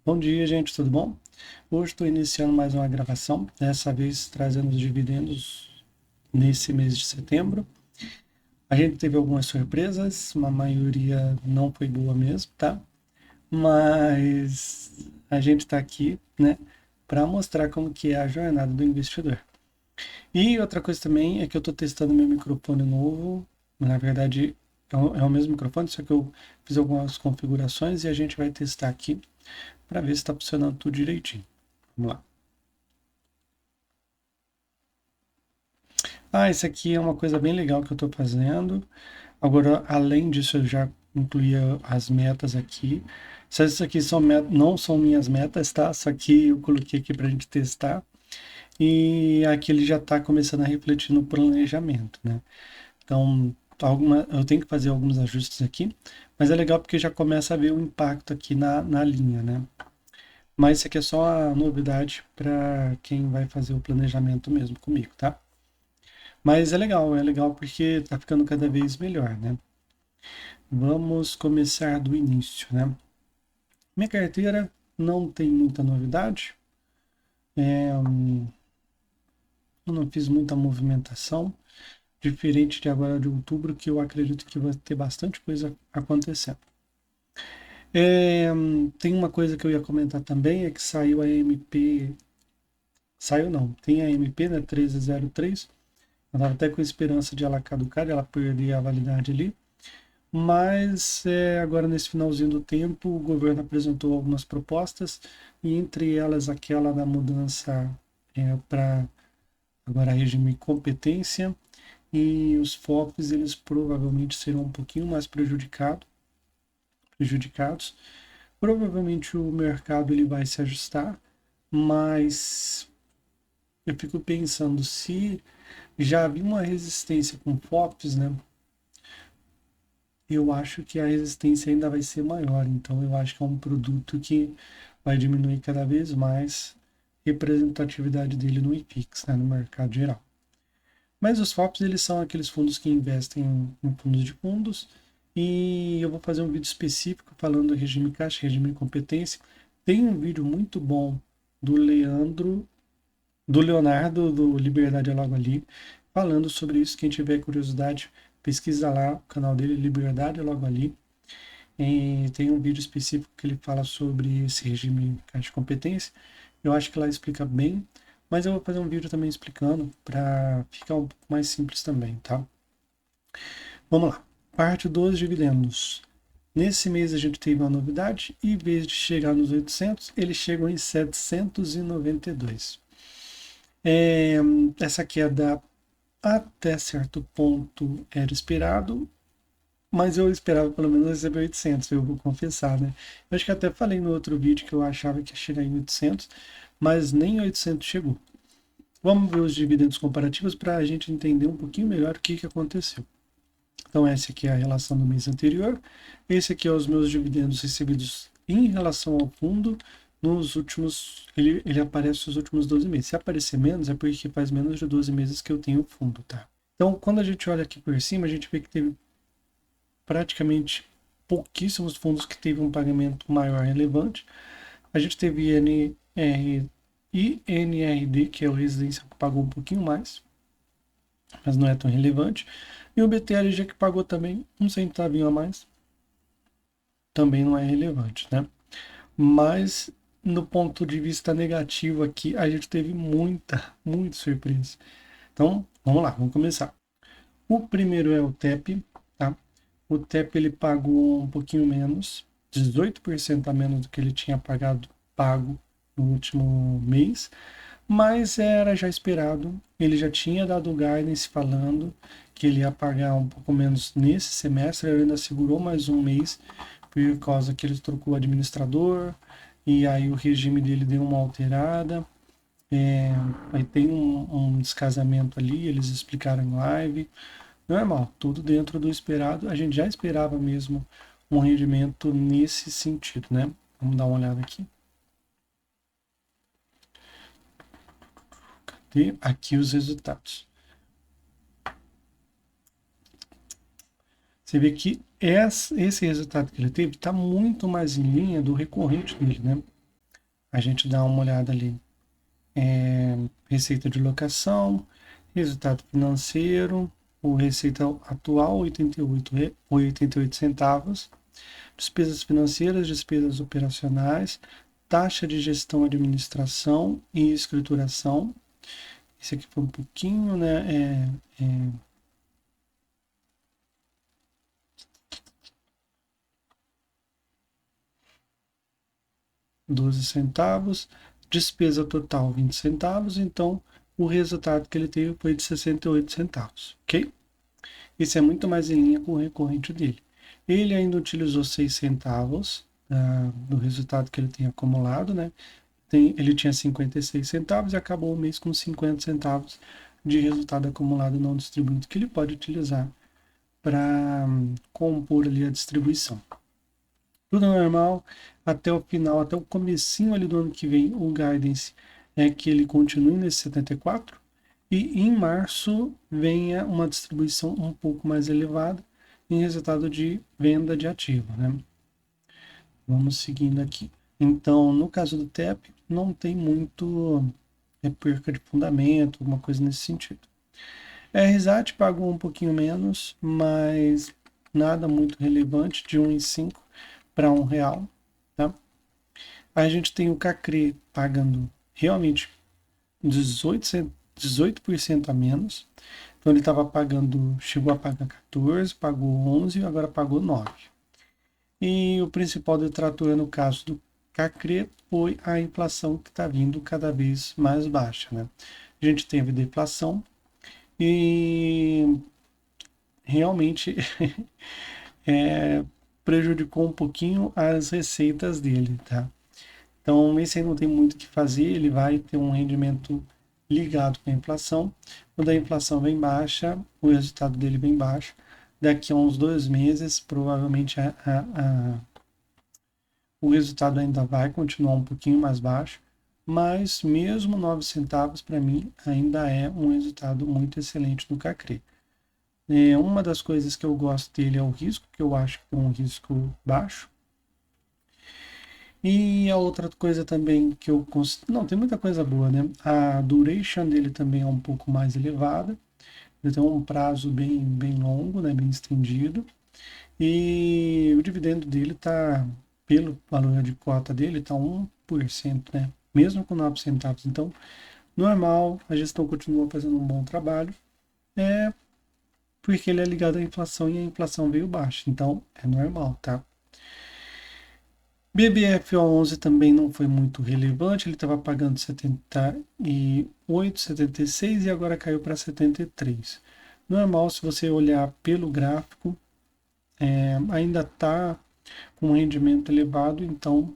Bom dia, gente, tudo bom? Hoje estou iniciando mais uma gravação, dessa vez trazendo os dividendos nesse mês de setembro. A gente teve algumas surpresas, uma maioria não foi boa mesmo, tá? Mas a gente está aqui, né, para mostrar como que é a jornada do investidor. E outra coisa também é que eu estou testando meu microfone novo, na verdade é o mesmo microfone, só que eu fiz algumas configurações e a gente vai testar aqui para ver se está funcionando tudo direitinho. Vamos lá. Isso aqui é uma coisa bem legal que eu estou fazendo. Agora, além disso, eu já incluí as metas aqui. Essas aqui não são minhas metas, tá? Só que eu coloquei aqui para a gente testar. E aqui ele já está começando a refletir no planejamento, né? Então, eu tenho que fazer alguns ajustes aqui, mas é legal porque já começa a ver o impacto aqui na linha, né? Mas isso aqui é só a novidade para quem vai fazer o planejamento mesmo comigo, tá? Mas é legal porque tá ficando cada vez melhor, né? Vamos começar do início, né? Minha carteira não tem muita novidade, eu não fiz muita movimentação, diferente de agora de outubro, que eu acredito que vai ter bastante coisa acontecendo. Tem uma coisa que eu ia comentar também, é que saiu a MP. Saiu não, tem a MP, né? 1303. Eu estava até com esperança de ela caducar, ela perder a validade ali. Mas agora, nesse finalzinho do tempo, o governo apresentou algumas propostas, e entre elas aquela da mudança para agora regime de competência, e os FOPs eles provavelmente serão um pouquinho mais prejudicados. Provavelmente o mercado ele vai se ajustar, mas eu fico pensando se já havia uma resistência com FOPs, né? Eu acho que a resistência ainda vai ser maior. Então, eu acho que é um produto que vai diminuir cada vez mais a representatividade dele no IPIX, né, no mercado geral. Mas os FOPs, eles são aqueles fundos que investem em fundos de fundos, e eu vou fazer um vídeo específico falando do regime caixa, regime de competência. Tem um vídeo muito bom do Leonardo, do Liberdade é Logo Ali, falando sobre isso. Quem tiver curiosidade, pesquisa lá o canal dele, Liberdade é Logo Ali. E tem um vídeo específico que ele fala sobre esse regime de competência. Eu acho que lá explica bem, mas eu vou fazer um vídeo também explicando para ficar um pouco mais simples também, tá? Vamos lá. Parte dos dividendos. Nesse mês a gente teve uma novidade, e em vez de chegar nos 800, eles chegam em 792. É, essa queda até certo ponto era esperado, mas eu esperava pelo menos receber 800, eu vou confessar, né? Eu acho que até falei no outro vídeo que eu achava que ia chegar em 800, mas nem 800 chegou. Vamos ver os dividendos comparativos para a gente entender um pouquinho melhor o que aconteceu. Então, essa aqui é a relação do mês anterior. Esse aqui é os meus dividendos recebidos em relação ao fundo nos últimos. Ele aparece nos últimos 12 meses. Se aparecer menos, é porque faz menos de 12 meses que eu tenho fundo, tá? Então, quando a gente olha aqui por cima, a gente vê que teve praticamente pouquíssimos fundos que teve um pagamento maior relevante. A gente teve INRD, que é o Residência, que pagou um pouquinho mais, mas não é tão relevante. E o BTLG, que pagou também um centavinho a mais, também não é relevante, né? Mas no ponto de vista negativo aqui, a gente teve muita surpresa. Então, vamos lá, vamos começar. O primeiro é o TEP, tá? O TEP ele pagou um pouquinho menos, 18% a menos do que ele tinha pago no último mês, mas era já esperado. Ele já tinha dado guidance falando que ele ia pagar um pouco menos nesse semestre. Ele ainda segurou mais um mês por causa que ele trocou o administrador, e aí o regime dele deu uma alterada. Aí tem um descasamento ali, eles explicaram em live. Normal, tudo dentro do esperado. A gente já esperava mesmo um rendimento nesse sentido, né? Vamos dar uma olhada aqui. Cadê? Aqui os resultados. Você vê que esse resultado que ele teve está muito mais em linha do recorrente dele, né? a gente dá uma olhada ali. Receita de locação, resultado financeiro, o receita atual 88 centavos, despesas financeiras, despesas operacionais, taxa de gestão, administração e escrituração. Esse aqui foi um pouquinho, né? 12 centavos, despesa total 20 centavos, então o resultado que ele teve foi de 68 centavos, ok? Isso é muito mais em linha com o recorrente dele. Ele ainda utilizou 6 centavos do resultado que ele tem acumulado, né? Ele tinha 56 centavos e acabou o mês com 50 centavos de resultado acumulado não distribuído, que ele pode utilizar para compor ali a distribuição. Tudo normal até o final, até o comecinho ali do ano que vem, o guidance é que ele continue nesse 74 e em março venha uma distribuição um pouco mais elevada em resultado de venda de ativo, né? Vamos seguindo aqui. Então, no caso do TEP, não tem muito perca de fundamento, alguma coisa nesse sentido. A RSAT pagou um pouquinho menos, mas nada muito relevante, de 1,05 para R$ 1. Tá? Aí a gente tem o CACRE pagando realmente 18% a menos. Então ele estava pagando, chegou a pagar 14, pagou 11 e agora pagou 9. E o principal detrator no caso do CACRE foi a inflação que está vindo cada vez mais baixa. Né? A gente teve deflação e realmente prejudicou um pouquinho as receitas dele, tá? Então, esse aí não tem muito o que fazer, ele vai ter um rendimento ligado com a inflação. Quando a inflação vem baixa, o resultado dele vem baixo. Daqui a uns 2 meses, provavelmente o resultado ainda vai continuar um pouquinho mais baixo, mas mesmo 9 centavos, para mim, ainda é um resultado muito excelente no CACRE. Uma das coisas que eu gosto dele é o risco, que eu acho que é um risco baixo. E a outra coisa também que eu considero. Não, tem muita coisa boa, né? A duration dele também é um pouco mais elevada. Ele tem um prazo bem longo, né? Bem estendido. E o dividendo dele tá, pelo valor de cota dele, tá 1%, né? Mesmo com 9 centavos. Então, normal, a gestão continua fazendo um bom trabalho. Porque ele é ligado à inflação e a inflação veio baixa. Então, é normal, tá? BBFO11 também não foi muito relevante, ele estava pagando 78, 76 e agora caiu para 73. Normal, se você olhar pelo gráfico, ainda está com um rendimento elevado, então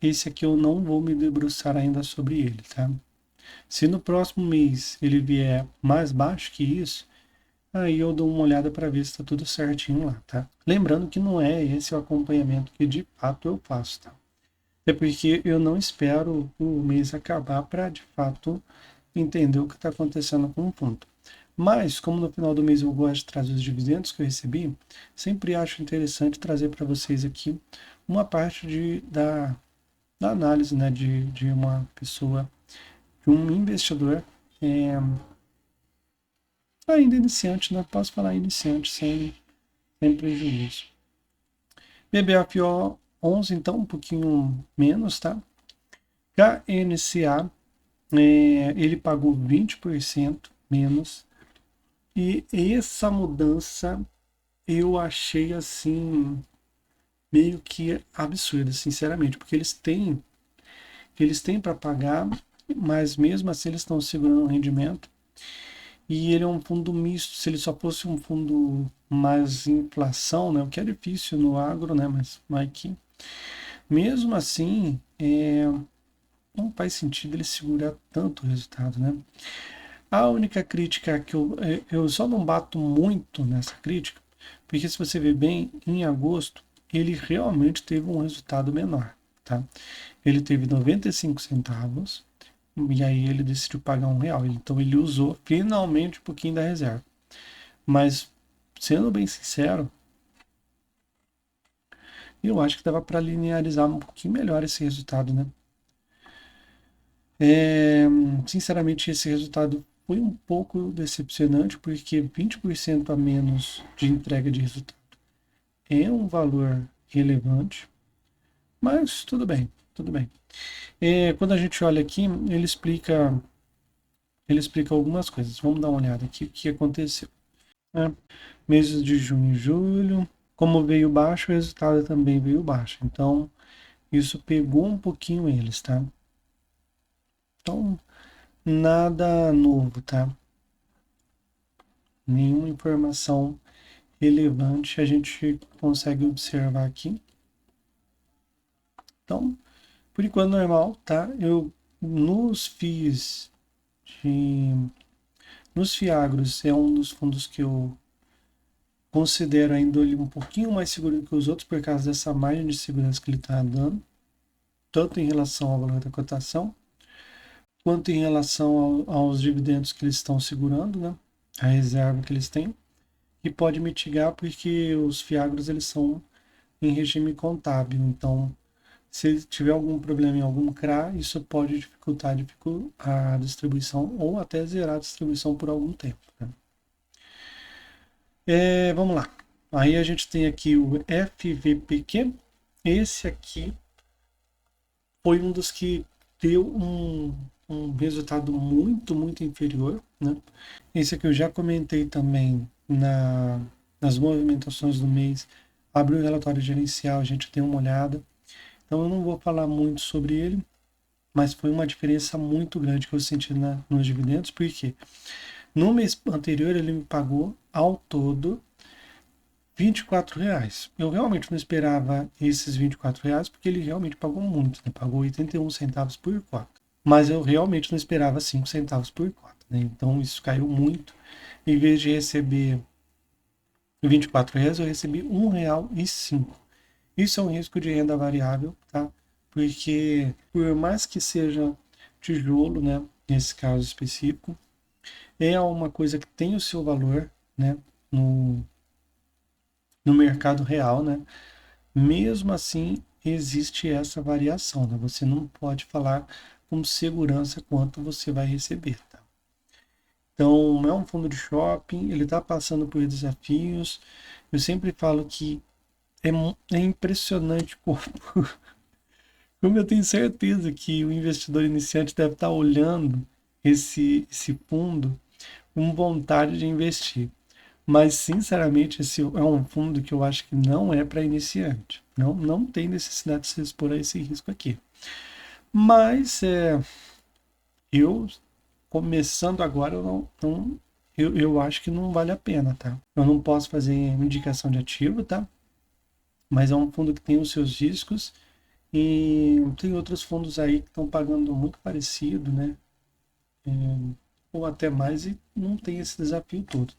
esse aqui eu não vou me debruçar ainda sobre ele, tá? Se no próximo mês ele vier mais baixo que isso, aí eu dou uma olhada para ver se está tudo certinho lá, tá? Lembrando que não é esse o acompanhamento que de fato eu faço, tá? É porque eu não espero o mês acabar para, de fato, entender o que está acontecendo com o fundo. Mas, como no final do mês eu gosto de trazer os dividendos que eu recebi, sempre acho interessante trazer para vocês aqui uma parte da análise, né, de uma pessoa, de um investidor ainda iniciante, né? Posso falar iniciante sem prejuízo. BBFO 11, então, um pouquinho menos, tá? KNCA, ele pagou 20% menos. E essa mudança eu achei assim meio que absurda, sinceramente, porque eles têm para pagar, mas mesmo assim eles estão segurando o rendimento. E ele é um fundo misto. Se ele só fosse um fundo mais inflação, né, o que é difícil no agro, né, mas aqui, mesmo assim, não faz sentido ele segurar tanto o resultado, né? A única crítica que eu só não bato muito nessa crítica, porque se você ver bem, em agosto, ele realmente teve um resultado menor, tá? Ele teve 95 centavos, e aí ele decidiu pagar R$ 1. Então ele usou finalmente um pouquinho da reserva. Mas, sendo bem sincero, eu acho que dava para linearizar um pouquinho melhor esse resultado, né? Sinceramente, esse resultado foi um pouco decepcionante, porque 20% a menos de entrega de resultado é um valor relevante, mas tudo bem, tudo bem. Quando a gente olha aqui, ele explica algumas coisas. Vamos dar uma olhada aqui o que aconteceu, né? Meses de junho e julho, como veio baixo, o resultado também veio baixo. Então, isso pegou um pouquinho eles, tá? Então, nada novo, tá? Nenhuma informação relevante a gente consegue observar aqui. Então, por enquanto normal, tá? Eu nos FIIs de nos FIAGROS é um dos fundos que eu considero ainda ele um pouquinho mais seguro que os outros por causa dessa margem de segurança que ele está dando, tanto em relação ao valor da cotação, quanto em relação aos dividendos que eles estão segurando, né? A reserva que eles têm, e pode mitigar porque os FIAGROS eles são em regime contábil, então se tiver algum problema em algum CRA, isso pode dificultar a distribuição ou até zerar a distribuição por algum tempo, né? Vamos lá. Aí a gente tem aqui o FVPQ. Esse aqui foi um dos que deu um resultado muito, muito inferior, né? Esse aqui eu já comentei também nas movimentações do mês. Abriu o relatório gerencial, a gente tem uma olhada. Então eu não vou falar muito sobre ele, mas foi uma diferença muito grande que eu senti nos dividendos, porque no mês anterior ele me pagou ao todo R$ 24. Eu realmente não esperava esses R$ 24, porque ele realmente pagou muito, né? Pagou 81 centavos por quatro. Mas eu realmente não esperava 5 centavos por quatro, né? Então isso caiu muito. Em vez de receber R$ 24, eu recebi R$ 1,05. Isso é um risco de renda variável, tá? Porque por mais que seja tijolo, né, nesse caso específico, é uma coisa que tem o seu valor, né, no mercado real, né? Mesmo assim, existe essa variação, né? Você não pode falar com segurança quanto você vai receber, tá? Então, é um fundo de shopping, ele está passando por desafios. Eu sempre falo que é impressionante como eu tenho certeza que o investidor iniciante deve estar olhando esse fundo com vontade de investir. Mas, sinceramente, esse é um fundo que eu acho que não é para iniciante. Não, não tem necessidade de se expor a esse risco aqui. Mas, eu, começando agora, eu acho que não vale a pena, tá? Eu não posso fazer indicação de ativo, tá? Mas é um fundo que tem os seus riscos e tem outros fundos aí que estão pagando muito parecido, né? É, ou até mais e não tem esse desafio todo.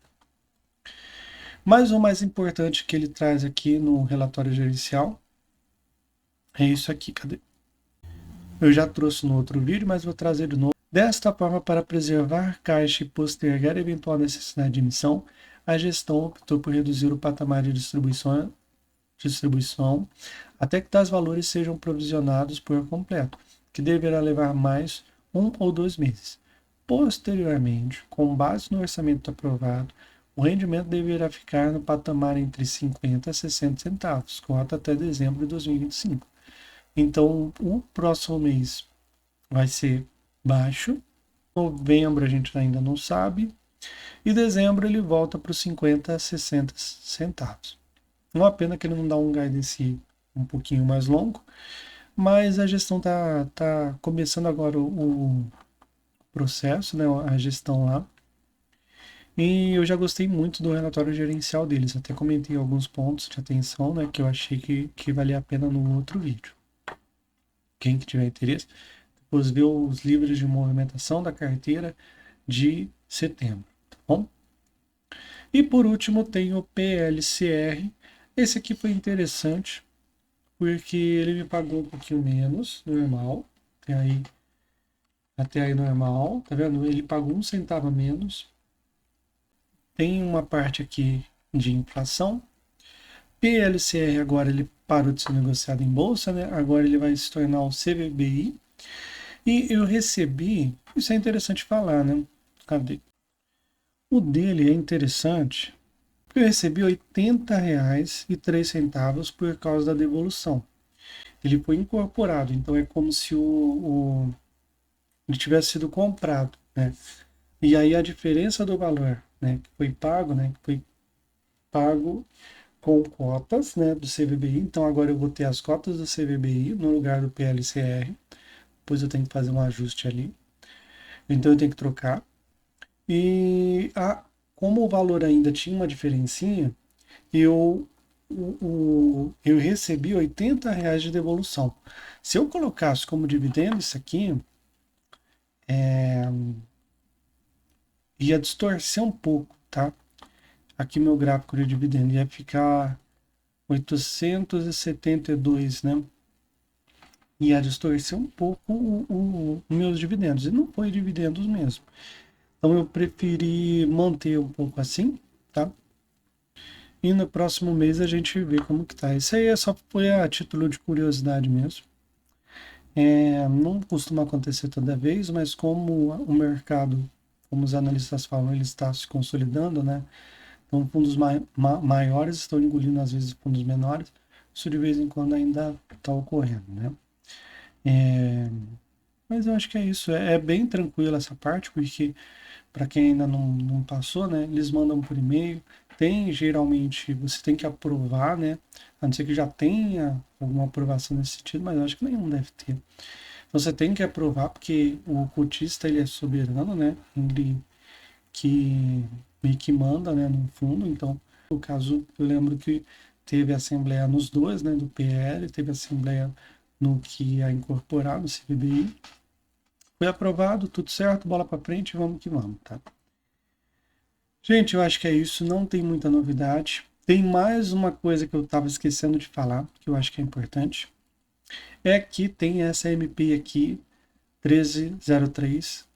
Mas o mais importante que ele traz aqui no relatório gerencial é isso aqui, cadê? Eu já trouxe no outro vídeo, mas vou trazer de novo. Desta forma, para preservar caixa e postergar eventual necessidade de emissão, a gestão optou por reduzir o patamar de distribuição até que tais valores sejam provisionados por completo, que deverá levar mais 1 ou 2 meses. Posteriormente, com base no orçamento aprovado, o rendimento deverá ficar no patamar entre 50 a 60 centavos, cota até dezembro de 2025. Então, o próximo mês vai ser baixo. Novembro a gente ainda não sabe. E dezembro ele volta para os 50 a 60 centavos. Uma pena que ele não dá um guidance um pouquinho mais longo, mas a gestão tá começando agora o processo, né, a gestão lá. E eu já gostei muito do relatório gerencial deles. Até comentei alguns pontos de atenção, né, que eu achei que valia a pena no outro vídeo. Quem que tiver interesse, depois vê os livros de movimentação da carteira de setembro, tá bom? E por último tem o PLCR. Esse aqui foi interessante, porque ele me pagou um pouquinho menos, normal. Até aí normal, tá vendo? Ele pagou 1 centavo a menos. Tem uma parte aqui de inflação. PLCR agora ele parou de ser negociado em bolsa, né? Agora ele vai se tornar o CVBI. E eu recebi, isso é interessante falar, né? Cadê? O dele é interessante, porque eu recebi R$ 80,03 por causa da devolução. Ele foi incorporado, então é como se ele tivesse sido comprado, né? E aí a diferença do valor, né, que foi pago, né, que foi pago com cotas, né, do CVBI. Então agora eu vou ter as cotas do CVBI no lugar do PLCR. Depois eu tenho que fazer um ajuste ali. Então eu tenho que trocar. E como o valor ainda tinha uma diferencinha, eu eu recebi R$ 80 de devolução. Se eu colocasse como dividendo isso aqui, ia distorcer um pouco, tá? Aqui meu gráfico de dividendo ia ficar 872, né? Ia distorcer um pouco meus dividendos. E não foi dividendos mesmo. Então eu preferi manter um pouco assim, tá? E no próximo mês a gente vê como que tá. Isso aí só foi a título de curiosidade mesmo. Não costuma acontecer toda vez, mas como o mercado, como os analistas falam, ele está se consolidando, né? Então fundos maiores estão engolindo às vezes fundos menores. Isso de vez em quando ainda está ocorrendo, né? É, mas eu acho que é isso. É bem tranquilo essa parte, porque para quem ainda não passou, né? Eles mandam por e-mail. Tem, geralmente, você tem que aprovar, né? A não ser que já tenha alguma aprovação nesse sentido, mas eu acho que nenhum deve ter. Você tem que aprovar, porque o cotista, ele é soberano, né? Ele que meio que manda, né, no fundo. Então, no caso, eu lembro que teve assembleia nos dois, né, do PL, teve assembleia no que ia incorporar no CVBI. Foi aprovado, tudo certo, bola para frente, vamos que vamos, tá? Gente, eu acho que é isso, não tem muita novidade. Tem mais uma coisa que eu estava esquecendo de falar, que eu acho que é importante. É que tem essa MP aqui, 1303,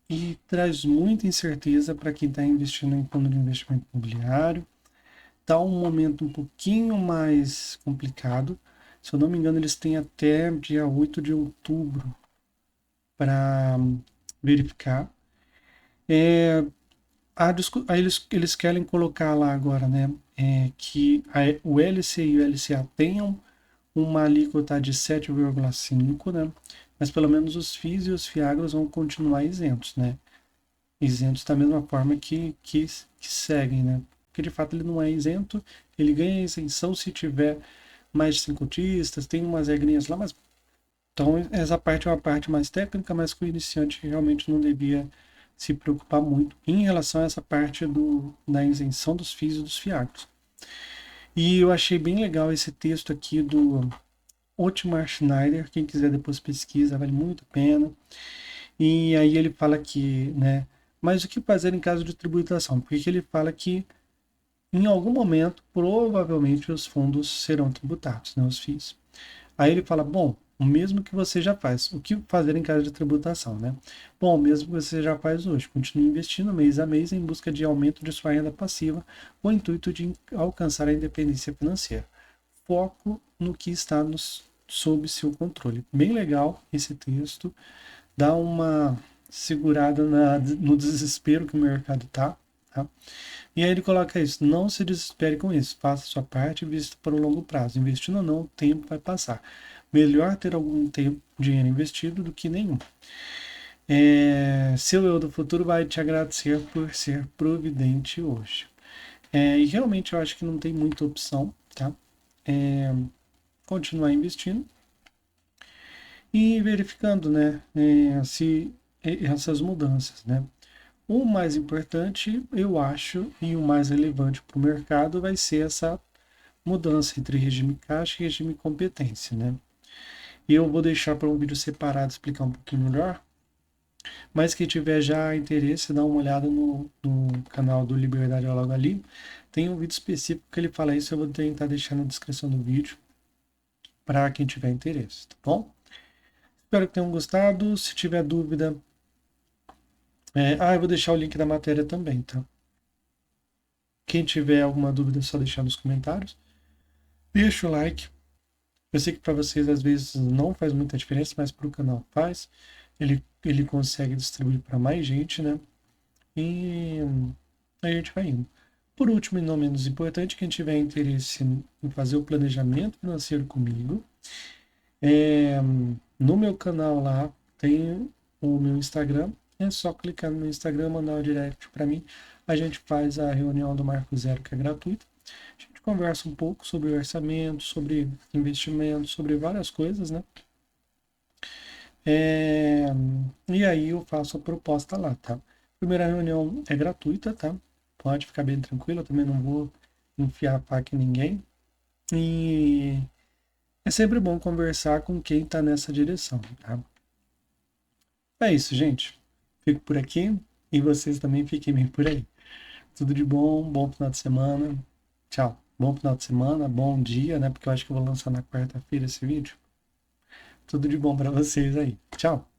e traz muita incerteza para quem está investindo em fundo de investimento imobiliário. Está um momento um pouquinho mais complicado. Se eu não me engano, eles têm até dia 8 de outubro para verificar. Aí eles querem colocar lá agora, né, que o LC e o LCA tenham uma alíquota de 7,5, né, mas pelo menos os FIIs e os FIAGROS vão continuar isentos, né, isentos da mesma forma que seguem, né, porque de fato ele não é isento, ele ganha isenção se tiver mais de 5 cotistas, tem umas regrinhas lá, mas então essa parte é uma parte mais técnica, mas que o iniciante realmente não devia se preocupar muito em relação a essa parte da isenção dos FIIs e dos FIACs. E eu achei bem legal esse texto aqui do Otmar Schneider, quem quiser depois pesquisa, vale muito a pena. E aí ele fala que, né, mas o que fazer em caso de tributação? Porque ele fala que em algum momento, provavelmente, os fundos serão tributados, né, os FIIs. Aí ele fala, bom, o mesmo que você já faz. O que fazer em caso de tributação, né? Bom, o mesmo que você já faz hoje. Continue investindo mês a mês em busca de aumento de sua renda passiva, com o intuito de alcançar a independência financeira. Foco no que está sob seu controle. Bem legal esse texto. Dá uma segurada no desespero que o mercado está. Tá? E aí ele coloca isso, não se desespere com isso, faça a sua parte e vista para o longo prazo. Investindo ou não, o tempo vai passar. Melhor ter algum tempo, dinheiro investido do que nenhum. Seu eu do futuro vai te agradecer por ser providente hoje. E realmente eu acho que não tem muita opção, tá? Continuar investindo e verificando, né, se essas mudanças, né? O mais importante, eu acho, e o mais relevante para o mercado vai ser essa mudança entre regime caixa e regime competência, né? E eu vou deixar para um vídeo separado explicar um pouquinho melhor, mas quem tiver já interesse, dá uma olhada no canal do Liberdade logo ali. Tem um vídeo específico que ele fala isso, eu vou tentar deixar na descrição do vídeo para quem tiver interesse, tá bom? Espero que tenham gostado. Se tiver dúvida, eu vou deixar o link da matéria também, tá? Quem tiver alguma dúvida, é só deixar nos comentários. Deixa o like. Eu sei que para vocês às vezes não faz muita diferença, mas para o canal faz. ele consegue distribuir para mais gente, né? E a gente vai indo. Por último, e não menos importante, quem tiver interesse em fazer o planejamento financeiro comigo, é, no meu canal lá tem o meu Instagram. É só clicar no meu Instagram, mandar o direct para mim. A gente faz a reunião do Marco Zero, que é gratuita. A gente conversa um pouco sobre orçamento, sobre investimento, sobre várias coisas, né? É, e aí eu faço a proposta lá, tá? Primeira reunião é gratuita, tá? Pode ficar bem tranquilo, eu também não vou enfiar a faca em ninguém. E é sempre bom conversar com quem está nessa direção, tá? É isso, gente. Fico por aqui e vocês também fiquem bem por aí. Tudo de bom, bom final de semana. Tchau. Bom final de semana, bom dia, né? Porque eu acho que eu vou lançar na quarta-feira esse vídeo. Tudo de bom para vocês aí. Tchau.